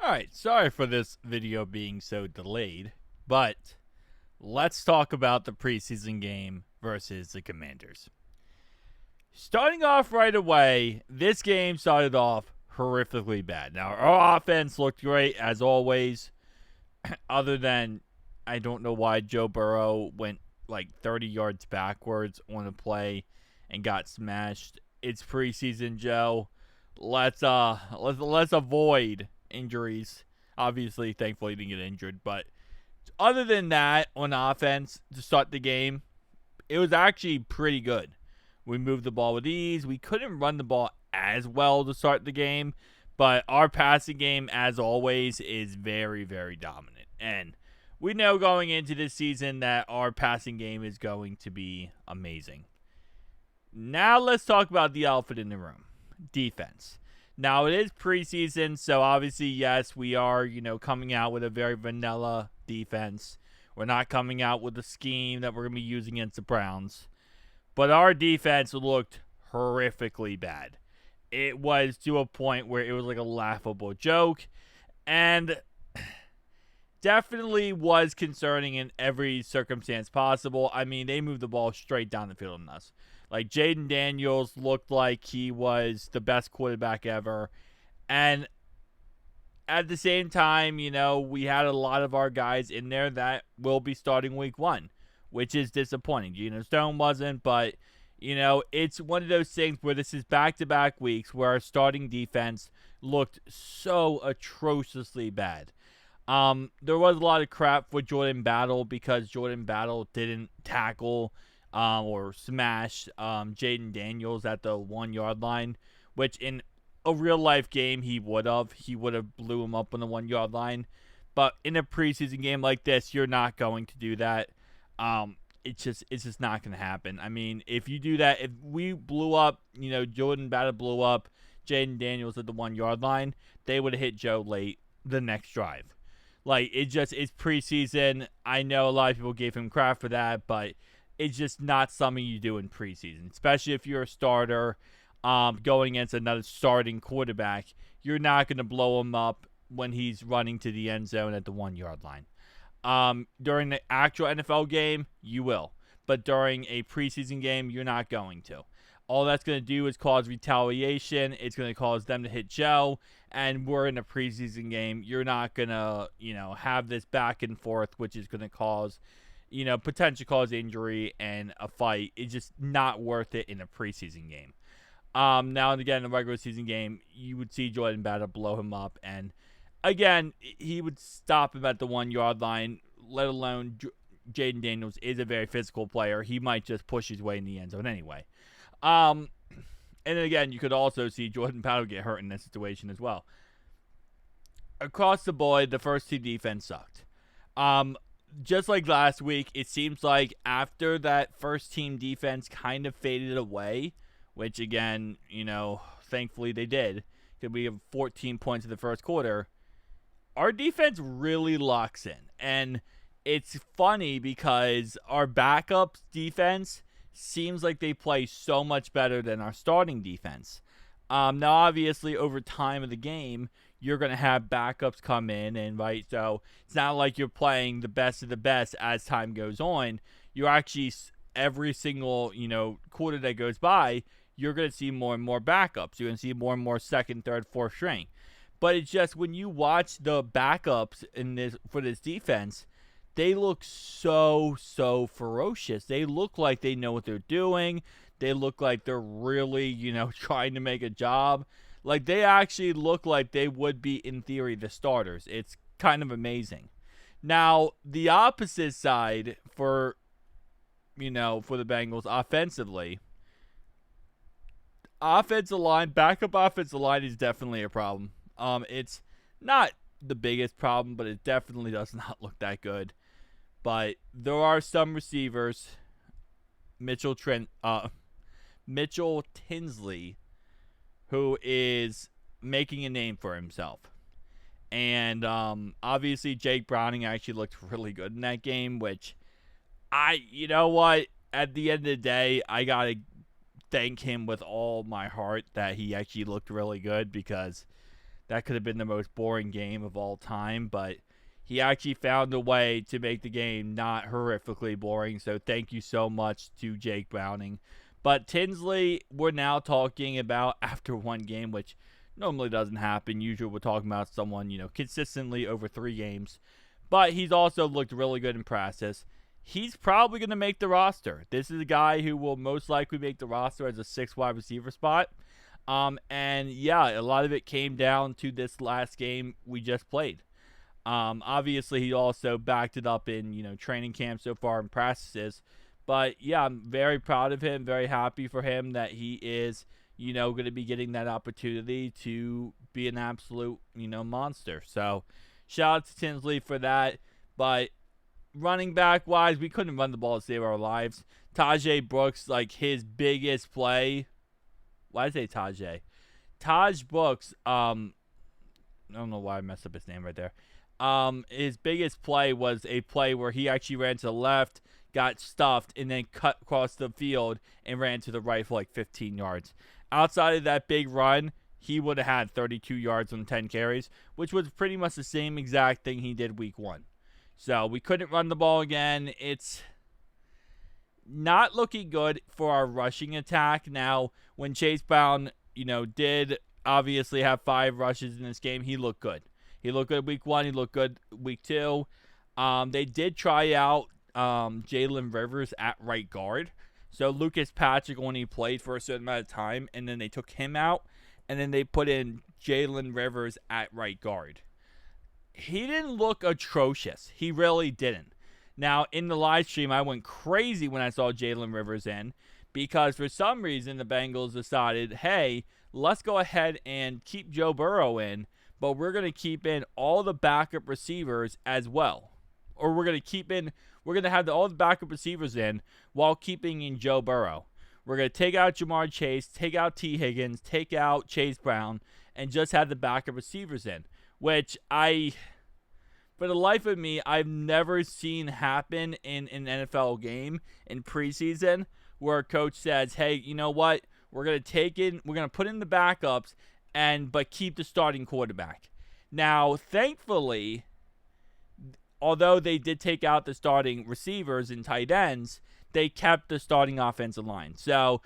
Alright, sorry for this video being so delayed, but let's talk about the preseason game versus the Commanders. Starting off right away, this game started off horrifically bad. Now, our offense looked great as always, other than I don't know why Joe Burrow went like 30 yards backwards on a play and got smashed. It's preseason, Joe. Let's avoid injuries. Obviously, thankfully, he didn't get injured. But other than that, on offense to start the game, it was actually pretty good. We moved the ball with ease. We couldn't run the ball as well to start the game, but our passing game, as always, is very, very dominant. And we know going into this season that our passing game is going to be amazing. Now let's talk about the elephant in the room, defense. Now it is preseason, so obviously, yes, we are, coming out with a very vanilla defense. We're not coming out with a scheme that we're going to be using against the Browns. But our defense looked horrifically bad. It was to a point where it was like a laughable joke. And definitely was concerning in every circumstance possible. I mean, they moved the ball straight down the field on us. Like, Jaden Daniels looked like he was the best quarterback ever. And at the same time, we had a lot of our guys in there that will be starting week one, which is disappointing. Geno Stone wasn't, but, it's one of those things where this is back-to-back weeks where our starting defense looked so atrociously bad. There was a lot of crap for Jordan Battle because Jordan Battle didn't tackle or smash Jaden Daniels at the 1 yard line, which in a real life game he would have. He would have blew him up on the 1 yard line. But in a preseason game like this, you're not going to do that. It's just not going to happen. I mean, if you do that, if we blew up, Jordan Battle blew up Jaden Daniels at the 1 yard line, they would have hit Joe late the next drive. Like, it's preseason. I know a lot of people gave him crap for that, but it's just not something you do in preseason, especially if you're a starter going against another starting quarterback. You're not going to blow him up when he's running to the end zone at the 1 yard line. During the actual NFL game, you will. But during a preseason game, you're not going to. All that's going to do is cause retaliation. It's going to cause them to hit Joe. And we're in a preseason game. You're not going to, have this back and forth, which is going to cause, potentially cause injury and a fight. It's just not worth it in a preseason game. Now and again, in a regular season game, you would see Jordan Battle blow him up. And again, he would stop him at the 1 yard line, let alone Jaden Daniels is a very physical player. He might just push his way in the end zone anyway. And then again, you could also see Jordan Battle get hurt in this situation as well. Across the board, the first team defense sucked. Just like last week, it seems like after that first team defense kind of faded away, which again, thankfully they did, because we have 14 points in the first quarter, our defense really locks in. And it's funny because our backup defense seems like they play so much better than our starting defense. Now, obviously, over time of the game, you're going to have backups come in, and right, so it's not like you're playing the best of the best as time goes on. You're actually, every single, quarter that goes by, you're going to see more and more backups. You're going to see more and more second, third, fourth string. But it's just when you watch the backups for this defense, they look so ferocious. They look like they know what they're doing. They look like they're really, trying to make a job. Like, they actually look like they would be, in theory, the starters. It's kind of amazing. Now, the opposite side for the Bengals offensively, backup offensive line is definitely a problem. It's not the biggest problem, but it definitely does not look that good. But there are some receivers, Mitchell Tinsley, who is making a name for himself. And obviously Jake Browning actually looked really good in that game, which you know what? At the end of the day, I got to thank him with all my heart that he actually looked really good, because that could have been the most boring game of all time, but he actually found a way to make the game not horrifically boring. So thank you so much to Jake Browning. But Tinsley, we're now talking about after one game, which normally doesn't happen. Usually we're talking about someone, consistently over 3 games. But he's also looked really good in practice. He's probably going to make the roster. This is a guy who will most likely make the roster as a 6 wide receiver spot. And yeah, a lot of it came down to this last game we just played. Obviously, he also backed it up in, training camp so far in practices. But yeah, I'm very proud of him, very happy for him that he is, going to be getting that opportunity to be an absolute, monster. So shout out to Tinsley for that. But running back wise, we couldn't run the ball to save our lives. Tajay Brooks, like his biggest play. Why did I say Tajay? Taj Brooks, I don't know why I messed up his name right there. His biggest play was a play where he actually ran to the left, got stuffed, and then cut across the field and ran to the right for like 15 yards. Outside of that big run, he would have had 32 yards on 10 carries, which was pretty much the same exact thing he did week 1. So we couldn't run the ball again. It's not looking good for our rushing attack. Now, when Chase Brown, did obviously have 5 rushes in this game, he looked good. He looked good week 1. He looked good week 2. They did try out Jalen Rivers at right guard. So Lucas Patrick only played for a certain amount of time, and then they took him out, and then they put in Jalen Rivers at right guard. He didn't look atrocious. He really didn't. Now, in the live stream, I went crazy when I saw Jalen Rivers in, because for some reason the Bengals decided, hey, let's go ahead and keep Joe Burrow in, but we're going to keep in all the backup receivers as well. Or we're going to have all the backup receivers in while keeping in Joe Burrow. We're going to take out Jamar Chase, take out T. Higgins, take out Chase Brown, and just have the backup receivers in, which for the life of me, I've never seen happen in an NFL game in preseason where a coach says, hey, you know what? We're going to put in the backups but keep the starting quarterback. Now, thankfully, although they did take out the starting receivers and tight ends, they kept the starting offensive line. So,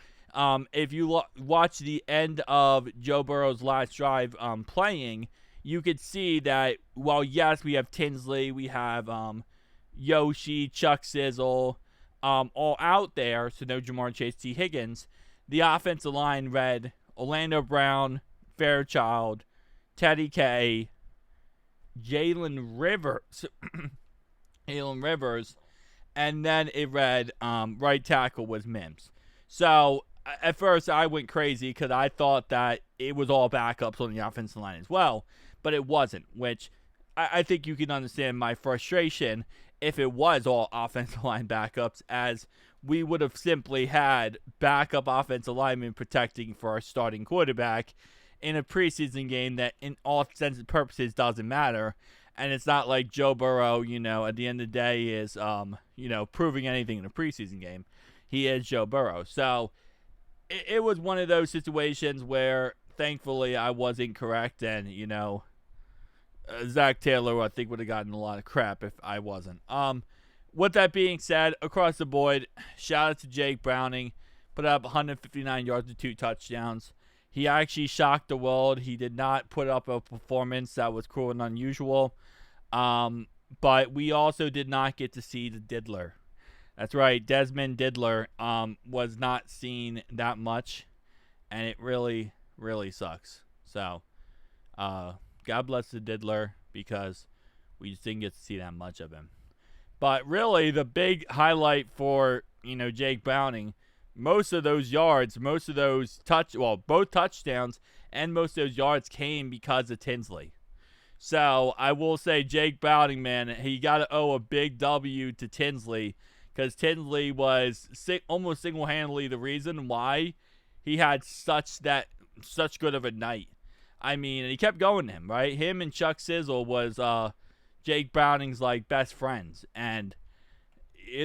if you watch the end of Joe Burrow's last drive playing, you could see that, well, yes, we have Tinsley, we have Yoshi, Chuck Sizzle, all out there, so no Jamar Chase, T. Higgins. The offensive line read Orlando Brown, Fairchild, Teddy K, Jalen Rivers, and then it read right tackle was Mims. So at first I went crazy because I thought that it was all backups on the offensive line as well, but it wasn't, which I think you can understand my frustration if it was all offensive line backups, as we would have simply had backup offensive linemen protecting for our starting quarterback in a preseason game that in all intents and purposes doesn't matter. And it's not like Joe Burrow, at the end of the day is, proving anything in a preseason game. He is Joe Burrow. So it was one of those situations where thankfully I was incorrect, and, Zach Taylor, I think, would have gotten a lot of crap if I wasn't. With that being said, across the board, shout out to Jake Browning. Put up 159 yards and 2 touchdowns. He actually shocked the world. He did not put up a performance that was cruel and unusual. But we also did not get to see the Diddler. That's right, Desmond Diddler was not seen that much, and it really, really sucks. So, God bless the Diddler, because we just didn't get to see that much of him. But really, the big highlight for, Jake Browning, most of those yards, both touchdowns and most of those yards came because of Tinsley. So I will say Jake Browning, man, he got to owe a big W to Tinsley, because Tinsley was almost single-handedly the reason why he had such good of a night. I mean, and he kept going to him, right? Him and Chuck Sizzle was Jake Browning's best friends, and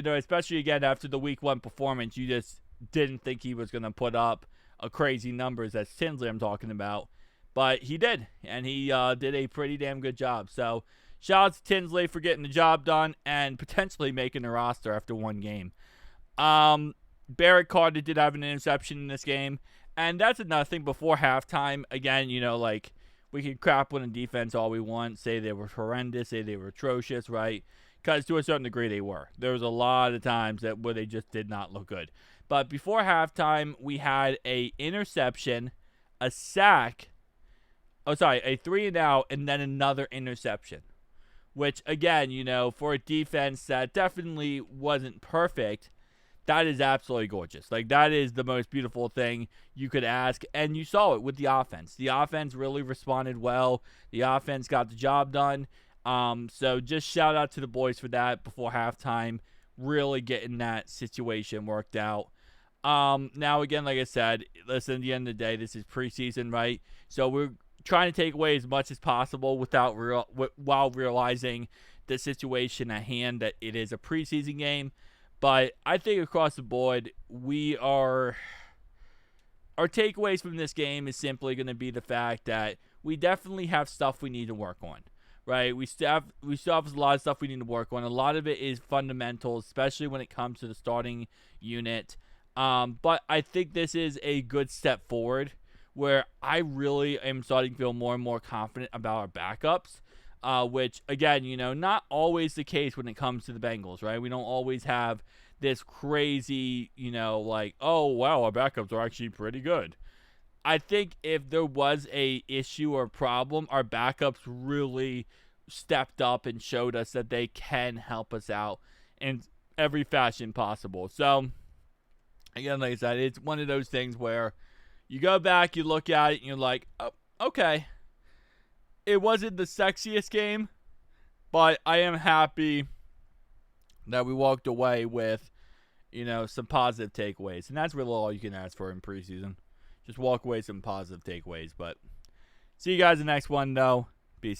especially again after the week 1 performance, you just didn't think he was going to put up a crazy numbers. That's Tinsley I'm talking about. But he did, and he did a pretty damn good job. So shout out to Tinsley for getting the job done and potentially making the roster after one game. Barrett Carter did have an interception in this game, and that's another thing. Before halftime, again, like we can crap on the defense all we want, say they were horrendous, say they were atrocious, right? Because to a certain degree they were. There was a lot of times where they just did not look good. But before halftime, we had a interception, a sack, a 3-and-out, and then another interception. Which, again, for a defense that definitely wasn't perfect, that is absolutely gorgeous. Like, that is the most beautiful thing you could ask. And you saw it with the offense. The offense really responded well. The offense got the job done. So just shout out to the boys for that before halftime. Really getting that situation worked out. Now, again, like I said, listen, at the end of the day, this is preseason, right? So we're trying to take away as much as possible while realizing the situation at hand, that it is a preseason game. But I think across the board, our takeaways from this game is simply going to be the fact that we definitely have stuff we need to work on, right? We still have a lot of stuff we need to work on. A lot of it is fundamentals, especially when it comes to the starting unit. But I think this is a good step forward where I really am starting to feel more and more confident about our backups. Which, again, not always the case when it comes to the Bengals, right? We don't always have this crazy, like, oh, wow, our backups are actually pretty good. I think if there was a issue or problem, our backups really stepped up and showed us that they can help us out in every fashion possible. So, again, like I said, it's one of those things where you go back, you look at it, and you're like, oh, okay. It wasn't the sexiest game, but I am happy that we walked away with, some positive takeaways. And that's really all you can ask for in preseason. Just walk away with some positive takeaways. But see you guys in the next one, though. Peace out.